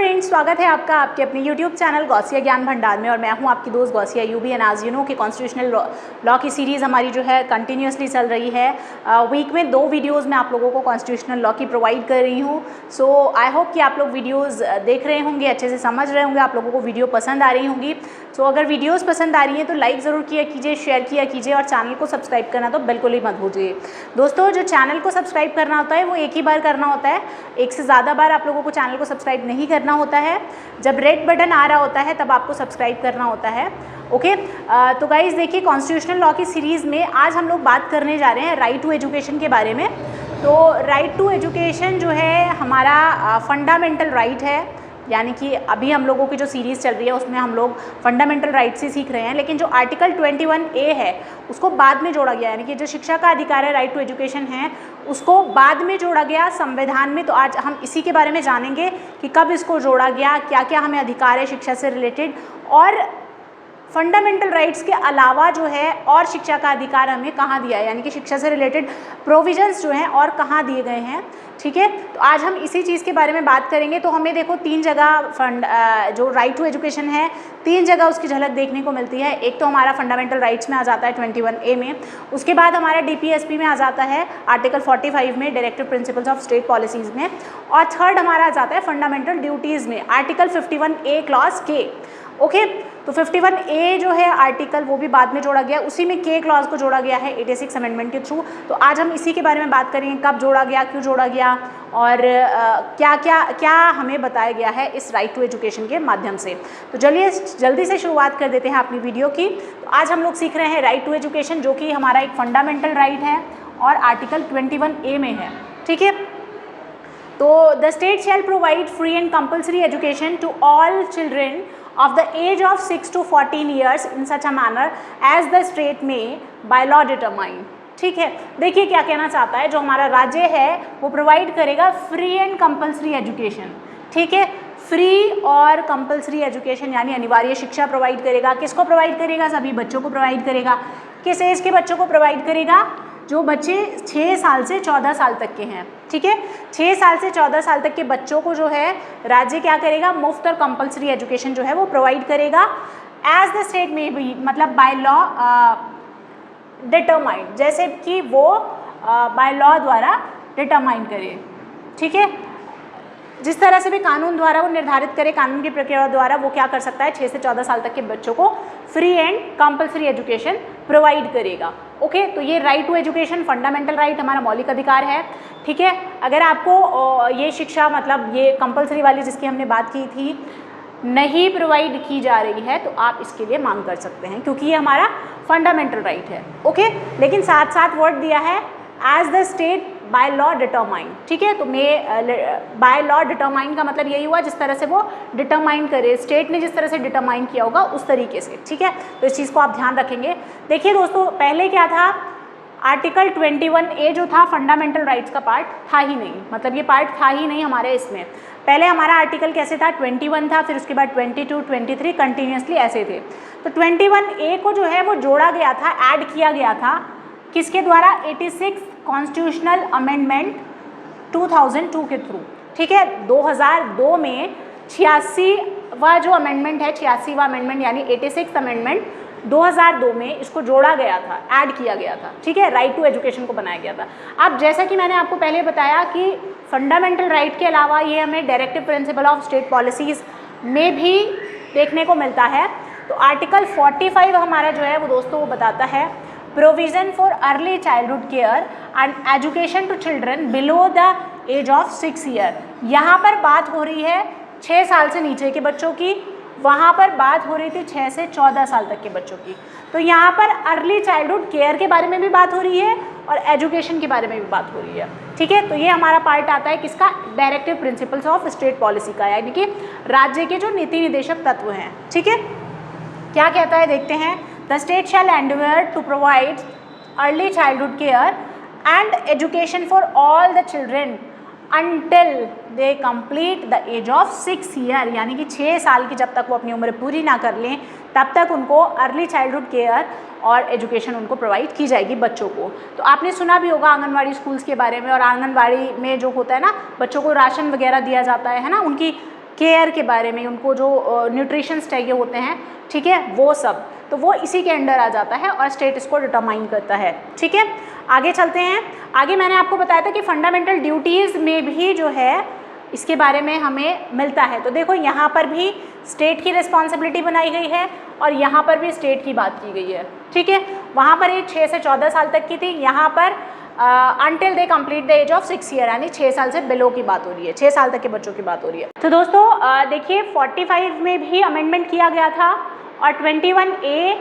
Friends, स्वागत है आपका आपके अपने YouTube चैनल गौसिया ज्ञान भंडार में। और मैं हूं आपकी दोस्त गौसिया यूबी। एंड आज यू नो कि कॉन्स्टिट्यूशनल लॉ की सीरीज़ हमारी जो है कंटिन्यूसली चल रही है। वीक में 2 वीडियोस मैं आप लोगों को कॉन्स्टिट्यूशनल लॉ की प्रोवाइड कर रही हूं। सो आई होप कि आप लोग वीडियोज़ देख रहे होंगे, अच्छे से समझ रहे होंगे, आप लोगों को वीडियो पसंद आ रही होंगी। सो अगर वीडियोज़ पसंद आ रही हैं तो लाइक ज़रूर किया कीजिए, शेयर किया कीजिए और चैनल को सब्सक्राइब करना तो बिल्कुल ही मत भूलिए। दोस्तों, जो चैनल को सब्सक्राइब करना होता है वो एक ही बार करना होता है, एक से ज़्यादा बार आप लोगों को चैनल को सब्सक्राइब नहीं करना होता है। जब रेड बटन आ रहा होता है तब आपको सब्सक्राइब करना होता है। ओके, तो गाइज देखिए, कॉन्स्टिट्यूशनल लॉ की सीरीज़ में आज हम लोग बात करने जा रहे हैं राइट टू एजुकेशन के बारे में। तो राइट टू एजुकेशन जो है हमारा फंडामेंटल राइट है, यानी कि अभी हम लोगों की जो सीरीज़ चल रही है उसमें हम लोग फंडामेंटल राइट्स ही सीख रहे हैं। लेकिन जो आर्टिकल 21A है उसको बाद में जोड़ा गया, यानी कि जो शिक्षा का अधिकार है, राइट टू एजुकेशन है, उसको बाद में जोड़ा गया संविधान में। तो आज हम इसी के बारे में जानेंगे कि कब इसको जोड़ा गया, क्या क्या हमें अधिकार है शिक्षा से रिलेटेड, और फंडामेंटल राइट्स के अलावा जो है और शिक्षा का अधिकार हमें कहाँ दिया है, यानी कि शिक्षा से रिलेटेड प्रोविजंस जो हैं और कहाँ दिए गए हैं। ठीक है, तो आज हम इसी चीज़ के बारे में बात करेंगे। तो हमें देखो 3 जगह जो राइट टू एजुकेशन है, 3 जगह उसकी झलक देखने को मिलती है। एक तो हमारा फंडामेंटल राइट्स में आ जाता है 21A में, उसके बाद हमारा DPSP में आ जाता है आर्टिकल 45 में, directive principles of state policies में, और थर्ड हमारा आ जाता है फंडामेंटल ड्यूटीज़ में, article 51A clause K। Okay, तो 51A जो है आर्टिकल वो भी बाद में जोड़ा गया, उसी में K क्लॉज को जोड़ा गया है 86 अमेंडमेंट के थ्रू। तो आज हम इसी के बारे में बात करेंगे, कब जोड़ा गया, क्यों जोड़ा गया, और क्या हमें बताया गया है इस राइट टू एजुकेशन के माध्यम से। तो चलिए जल्दी से शुरुआत कर देते हैं अपनी वीडियो की। तो आज हम लोग सीख रहे हैं राइट टू एजुकेशन, जो कि हमारा एक फंडामेंटल राइट है और आर्टिकल 21A में है। ठीक है, तो the state shall provide free and compulsory education to all children of the age of 6 to 14 years in such a manner as the state may by law determine। ठीक है, देखिए क्या कहना चाहता है, जो हमारा राज्य है वो प्रोवाइड करेगा फ्री एंड कंपल्सरी एजुकेशन। ठीक है, फ्री और कंपल्सरी एजुकेशन यानी अनिवार्य शिक्षा प्रोवाइड करेगा। किसको प्रोवाइड करेगा? सभी बच्चों को प्रोवाइड करेगा। किस एज के बच्चों को प्रोवाइड करेगा? जो बच्चे 6 साल से 14 साल तक के हैं। ठीक है, 6 साल से 14 साल तक के बच्चों को जो है राज्य क्या करेगा? मुफ्त और कंपल्सरी एजुकेशन जो है वो प्रोवाइड करेगा। एज द स्टेट में भी, मतलब बाय लॉ डिटरमाइंड, जैसे कि वो बाय लॉ द्वारा डिटरमाइन करे। ठीक है, जिस तरह से भी कानून द्वारा वो निर्धारित करे, कानून की प्रक्रिया द्वारा वो क्या कर सकता है, 6 से 14 साल तक के बच्चों को free and compulsory education provide करेगा। ओके, तो ये right to education fundamental right हमारा मौलिक अधिकार है। ठीक है, अगर आपको ये शिक्षा, मतलब ये कंपल्सरी वाली जिसकी हमने बात की थी, नहीं प्रोवाइड की जा रही है तो आप इसके लिए मांग कर सकते हैं, क्योंकि ये हमारा फंडामेंटल राइट है। ओके, लेकिन साथ साथ वर्ड दिया है as the state by law determine. ठीक है, तो बाय लॉ डिटरमाइन का मतलब यही हुआ जिस तरह से वो डिटरमाइन करे, स्टेट ने जिस तरह से डिटरमाइन किया होगा उस तरीके से। ठीक है, तो इस चीज़ को आप ध्यान रखेंगे। देखिए दोस्तों, पहले क्या था, आर्टिकल 21A जो था फंडामेंटल राइट्स का पार्ट था ही नहीं, मतलब ये पार्ट था ही नहीं हमारे इसमें। पहले हमारा आर्टिकल कैसे था? 21 था, फिर उसके बाद 22, 23 कंटिन्यूसली ऐसे थे। तो 21A को जो है वो जोड़ा गया था, ऐड किया गया था, किसके द्वारा? 86 कॉन्स्टिट्यूशनल अमेंडमेंट 2002 के थ्रू। ठीक है, 2002 में 86वां जो अमेंडमेंट है, 86वां अमेंडमेंट यानी 86 अमेंडमेंट 2002 में इसको जोड़ा गया था, ऐड किया गया था। ठीक है, राइट टू एजुकेशन को बनाया गया था। अब जैसा कि मैंने आपको पहले बताया कि फंडामेंटल राइट के अलावा ये हमें directive principle of state policies में भी देखने को मिलता है। तो आर्टिकल 45 हमारा जो है वो दोस्तों वो बताता है provision for early childhood care and education to children below the age of 6 year. यहाँ पर बात हो रही है 6 साल से नीचे के बच्चों की, वहाँ पर बात हो रही थी 6 से 14 साल तक के बच्चों की। तो यहाँ पर अर्ली चाइल्डहुड केयर के बारे में भी बात हो रही है और एजुकेशन के बारे में भी बात हो रही है। ठीक है, तो ये हमारा पार्ट आता है किसका? Directive principles of state policy का, यानी कि राज्य के जो नीति निदेशक तत्व हैं। ठीक है, क्या कहता है देखते हैं। The state shall endeavour to provide early childhood care and education for all the children until they complete the age of 6 year, यानी कि 6 साल की जब तक वो अपनी उम्र पूरी ना कर लें तब तक उनको अर्ली चाइल्डहुड केयर और एजुकेशन उनको प्रोवाइड की जाएगी बच्चों को। तो आपने सुना भी होगा आंगनवाड़ी स्कूल्स के बारे में, और आंगनवाड़ी में जो होता है ना, बच्चों को राशन वगैरह दिया जाता है ना, उनकी केयर के बारे में, उनको जो न्यूट्रिशंस चाहिए होते हैं, ठीक है, वो सब, तो वो इसी के अंडर आ जाता है और स्टेट इसको डिटरमाइन करता है। ठीक है, आगे चलते हैं। आगे मैंने आपको बताया था कि फंडामेंटल ड्यूटीज़ में भी जो है इसके बारे में हमें मिलता है। तो देखो यहाँ पर भी स्टेट की रिस्पॉन्सिबिलिटी बनाई गई है और यहाँ पर भी स्टेट की बात की गई है। ठीक है, वहाँ पर ये 6 से 14 साल तक की थी, यहाँ पर until they complete the age of 6 year, यानी 6 साल से बिलो की बात हो रही है, 6 साल तक के बच्चों की बात हो रही है। तो दोस्तों देखिए 45 में भी अमेंडमेंट किया गया था और 21A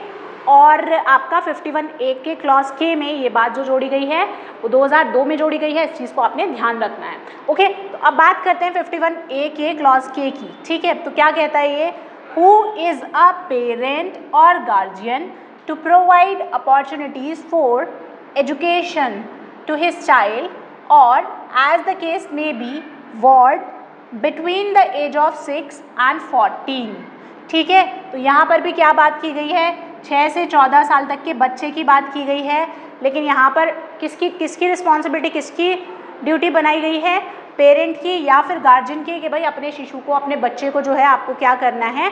और आपका 51A के क्लॉज के में ये बात जो जोड़ी गई है वो 2002 में जोड़ी गई है। इस चीज़ को आपने ध्यान रखना है। ओके, तो अब बात करते हैं 51A के क्लॉज के की। ठीक है, तो क्या कहता है ये, हु इज़ अ पेरेंट और guardian to provide opportunities for education to his child or as the case may be ward between the age of 6 and 14। ठीक है, तो यहाँ पर भी क्या बात की गई है, 6 से 14 साल तक के बच्चे की बात की गई है, लेकिन यहाँ पर किसकी रिस्पॉन्सिबिलिटी, किसकी ड्यूटी बनाई गई है, पेरेंट की या फिर गार्जियन की, कि भाई अपने शिशु को, अपने बच्चे को जो है आपको क्या करना है,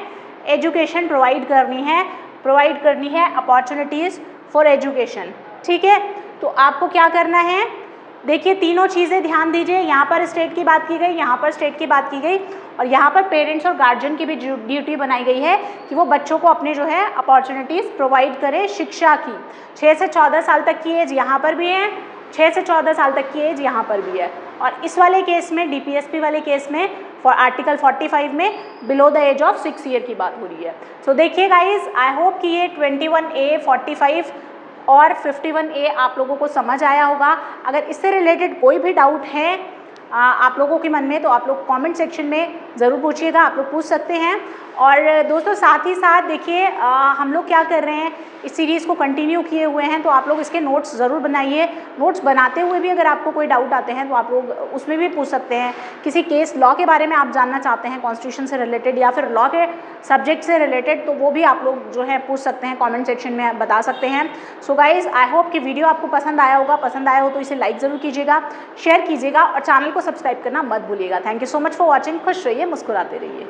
एजुकेशन प्रोवाइड करनी है अपॉर्चुनिटीज़ फॉर एजुकेशन। ठीक है, तो आपको क्या करना है, देखिए तीनों चीज़ें ध्यान दीजिए, यहाँ पर स्टेट की बात की गई, यहाँ पर स्टेट की बात की गई और यहाँ पर पेरेंट्स और गार्जियन की भी ड्यूटी बनाई गई है कि वो बच्चों को अपने जो है अपॉर्चुनिटीज़ प्रोवाइड करे शिक्षा की। 6 से 14 साल तक की एज यहाँ पर भी है, 6 से 14 साल तक की एज यहाँ पर भी है और इस वाले केस में, DPSP वाले केस में आर्टिकल 45 में below the age of 6 year की बात हो रही है। सो देखिए गाइज, आई होप कि ये 21A, 45 और 51A आप लोगों को समझ आया होगा। अगर इससे रिलेटेड कोई भी डाउट है आप लोगों के मन में तो आप लोग कमेंट सेक्शन में ज़रूर पूछिएगा, आप लोग पूछ सकते हैं। और दोस्तों साथ ही साथ देखिए हम लोग क्या कर रहे हैं, इस सीरीज़ को कंटिन्यू किए हुए हैं, तो आप लोग इसके नोट्स ज़रूर बनाइए। नोट्स बनाते हुए भी अगर आपको कोई डाउट आते हैं तो आप लोग उसमें भी पूछ सकते हैं। किसी केस लॉ के बारे में आप जानना चाहते हैं कॉन्स्टिट्यूशन से रिलेटेड या फिर लॉ के सब्जेक्ट से रिलेटेड, तो वो भी आप लोग जो है पूछ सकते हैं, कॉमेंट सेक्शन में बता सकते हैं। सो गाइज़, आई होप कि वीडियो आपको पसंद आया होगा। पसंद आया हो तो इसे लाइक ज़रूर कीजिएगा, शेयर कीजिएगा और चैनल को सब्सक्राइब करना मत भूलिएगा। Thank you so much for watching. खुश रहिए, मुस्कुराते रहिए।